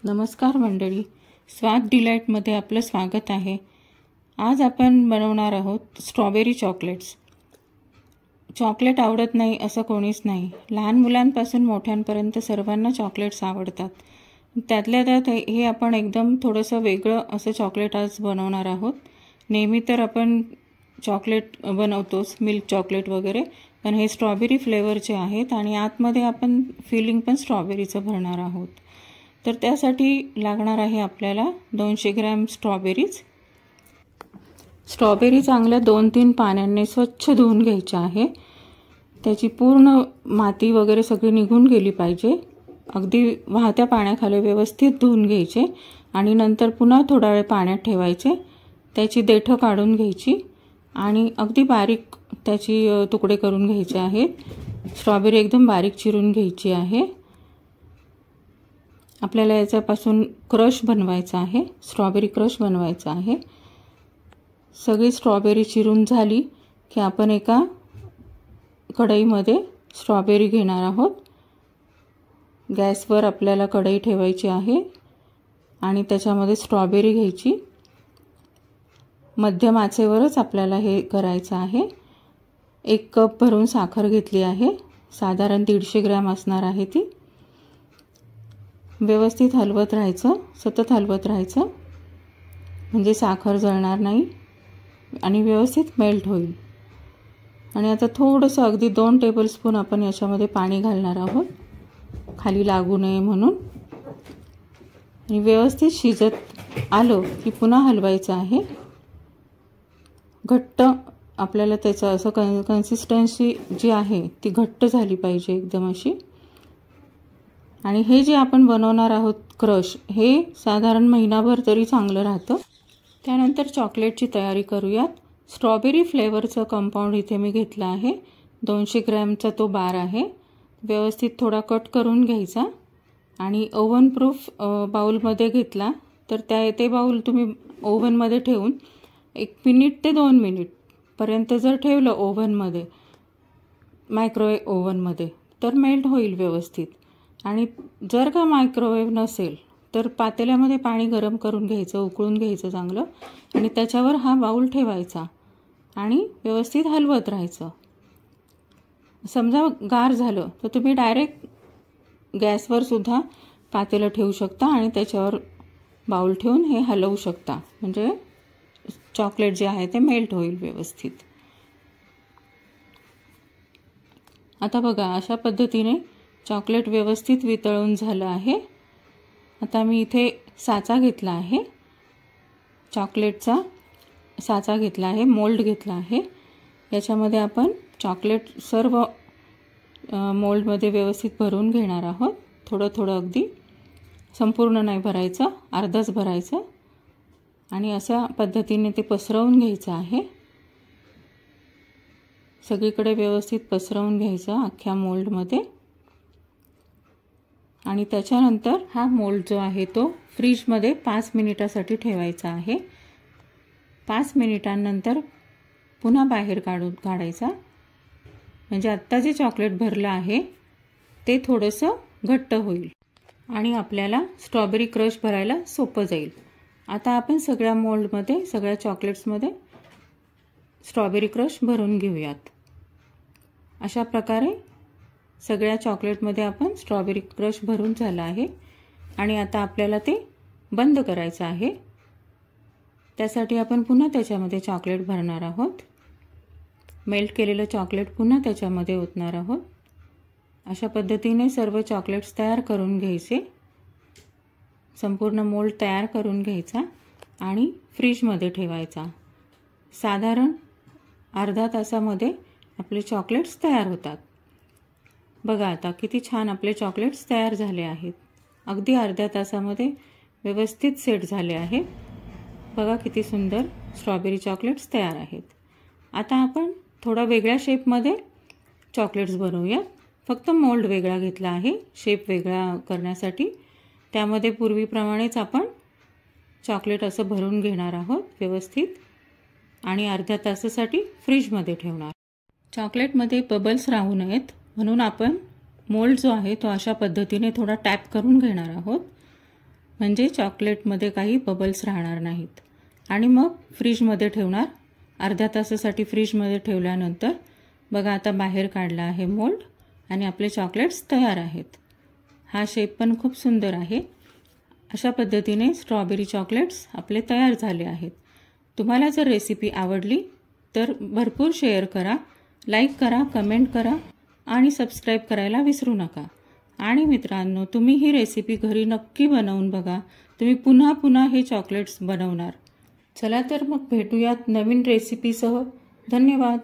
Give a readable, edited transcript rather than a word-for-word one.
नमस्कार मंडळी, स्वाद डिलाईटमध्ये आपलं स्वागत आहे। आज आपण बनवणार आहोत स्ट्रॉबेरी चॉकलेट्स। चॉकलेट आवडत नाही असं कोणीच नाही। लहान मुलांपासून मोठ्यांपर्यंत सर्वांना चॉकलेट्स आवडतात। त्यातल्या त्यात हे आपण एकदम थोडंसं वेगळं असं चॉकलेट आज बनवणार आहोत। नेहमी तर आपण चॉकलेट बनवतोच, मिल्क चॉकलेट वगैरे, पण हे स्ट्रॉबेरी फ्लेवरचे आहेत आणि आतमध्ये आपण फिलिंग पण स्ट्रॉबेरीचं भरणार आहोत। तर त्यासाठी लागणार आहे आपल्याला 200 ग्रॅम स्ट्रॉबेरी चांगल्या 2-3 पाण्याने स्वच्छ धुवून घ्यायची आहे। त्याची पूर्ण माती वगैरे सगळी निघून गेली पाहिजे। अगदी वाहत्या पाण्याखाली व्यवस्थित धुवून घ्यायचे आणि नंतर पुन्हा थोडा वेळ पाण्यात ठेवायचे। त्याची देठं काढून घ्यायची आणि अगदी बारीक त्याची तुकडे करून घ्यायचे आहेत। स्ट्रॉबेरी एकदम बारीक चिरून घ्यायची आहे। आपल्याला याच्यापासून क्रश बनवायचा आहे, स्ट्रॉबेरी क्रश बनवायचा आहे। सगळी स्ट्रॉबेरी चिरून झाली की आपण एका कढईमध्ये स्ट्रॉबेरी घेणार आहोत। गॅसवर आपल्याला कढई ठेवायची आहे आणि त्याच्यामध्ये स्ट्रॉबेरी घ्यायची। मध्यम आचेवरच आपल्याला हे करायचं आहे। 1 कप भरून साखर घेतली आहे, साधारण 150 ग्रॅम असणार आहे ती। व्यवस्थित हलवत राहायचं, सतत हलवत राहायचं, म्हणजे साखर जळणार नाही आणि व्यवस्थित मेल्ट होईल। आणि आता थोडंसं अगदी 2 टेबलस्पून आपण याच्यामध्ये पाणी घालणार आहोत, खाली लागू नये म्हणून। आणि व्यवस्थित शिजत आलं की पुन्हा हलवायचं आहे। घट्ट आपल्याला त्याचं असं कन्सिस्टन्सी जी आहे ती घट्ट झाली पाहिजे एकदम अशी। आणि हे जे आपण बनवणार आहोत क्रश, हे साधारण महिनाभर तरी चांगलं राहतं। त्यानंतर चॉकलेटची तयारी करूयात। स्ट्रॉबेरी फ्लेवरचं कंपाऊंड इथे मी घेतला आहे, 200 ग्रॅमचा तो बार आहे। व्यवस्थित थोडा कट करून घ्यायचा आणि ओव्हन प्रूफ बाउलमध्ये घेतला तर ते बाउल तुम्ही ओव्हनमध्ये ठेवून 1 मिनिट ते 2 मिनिट पर्यंत जर ठेवलं ओव्हनमध्ये, मायक्रोवेव्ह ओव्हनमध्ये, तर मेल्ट होईल व्यवस्थित। आणि जर का मायक्रोवेव्ह नसेल तर पातेल्यामध्ये पाणी गरम करून घ्यायचं, उकळून घ्यायचं चांगलं, आणि त्याच्यावर हा बाउल ठेवायचा आणि व्यवस्थित हलवत राहायचं। समजा गार झालं तर तुम्ही डायरेक्ट गॅसवर सुद्धा पातेलं ठेवू शकता आणि त्याच्यावर बाउल ठेवून हे हलवू शकता, म्हणजे चॉकलेट जे आहे ते मेल्ट होईल व्यवस्थित। आता बघा, अशा पद्धतीने चॉकलेट व्यवस्थित वितळून झालं आहे। आता मी इथे साचा घेतला आहे, चॉकलेटचा साचा घेतला आहे, मोल्ड घेतला आहे। याच्यामध्ये आपण चॉकलेट सर्व मोल्डमध्ये व्यवस्थित भरून घेणार आहोत। थोडं थोडं, अगदी संपूर्ण नाही भरायचं, अर्धच भरायचं आणि अशा पद्धतीने ते पसरवून घ्यायचं आहे। सगळीकडे व्यवस्थित पसरवून घ्यायचं अख्ख्या मोल्डमध्ये। आणि त्याच्यानंतर हा मोल्ड जो आहे तो फ्रीजमध्ये 5 मिनिटासाठी ठेवायचा आहे। 5 मिनिटांनंतर पुन्हा बाहेर काढायचा, म्हणजे आत्ता जे चॉकलेट भरलं आहे ते थोडंसं घट्ट होईल आणि आपल्याला स्ट्रॉबेरी क्रश भरायला सोपं जाईल। आता आपण सगळ्या मोल्डमध्ये, सगळ्या चॉकलेट्समध्ये स्ट्रॉबेरी क्रश भरून घेऊयात। अशा प्रकारे सगळ्या चॉकलेटमध्ये आपण स्ट्रॉबेरी क्रश भरून झाला आहे आणि आता आपल्याला ते बंद करायचं आहे। त्यासाठी आपण पुन्हा त्याच्यामध्ये चॉकलेट भरणार आहोत, मेल्ट केलेलं चॉकलेट पुन्हा त्याच्यामध्ये ओतणार आहोत। अशा पद्धतीने सर्व चॉकलेट्स तयार करून घ्यायचे, संपूर्ण मोल्ड तयार करून घ्यायचा आणि फ्रीजमध्ये ठेवायचा। साधारण अर्धा तासामध्ये आपले चॉकलेट्स तयार होतात। बघा आता किती छान आपले चॉकलेट्स तयार झाले आहेत, अगदी अर्ध्या तासामध्ये व्यवस्थित सेट झाले आहेत। बघा किती सुंदर स्ट्रॉबेरी चॉकलेट्स तयार आहेत। आता आपण थोडा वेगळ्या शेपमध्ये चॉकलेट्स बनवूया। फक्त मोल्ड वेगळा घेतला आहे शेप वेगळा करण्यासाठी। त्यामध्ये पूर्वीप्रमाणेच आपण चॉकलेट असं भरून घेणार आहोत व्यवस्थित आणि अर्ध्या तासासाठी फ्रीजमध्ये ठेवणार। चॉकलेटमध्ये बबल्स राहू नयेत म्हणून आपण मोल्ड जो आहे तो अशा पद्धतीने थोडा टॅप करून घेणार आहोत म्हणजे चॉकलेटमध्ये काही बबल्स राहणार नाहीत. आणि मग फ्रीजमध्ये ठेवणार. अर्ध्या तासासाठी फ्रीजमध्ये ठेवल्यानंतर बघा आता बाहेर काढला आहे मोल्ड आणि आपले चॉकलेट्स तयार आहेत. हा शेप पण खूप सुंदर आहे. अशा पद्धतीने स्ट्रॉबेरी चॉकलेट्स आपले तयार झाले आहेत. तुम्हाला जर रेसिपी आवडली तर भरपूर शेअर करा, लाईक करा, कमेंट करा आणि सबस्क्राईब करायला विसरू नका. आणि मित्रांनो, तुम्ही ही रेसिपी घरी नक्की बनवून बघा. तुम्ही पुन्हा पुन्हा हे चॉकलेट्स बनवणार. चला तर मग भेटूयात नवीन रेसिपीसह. धन्यवाद.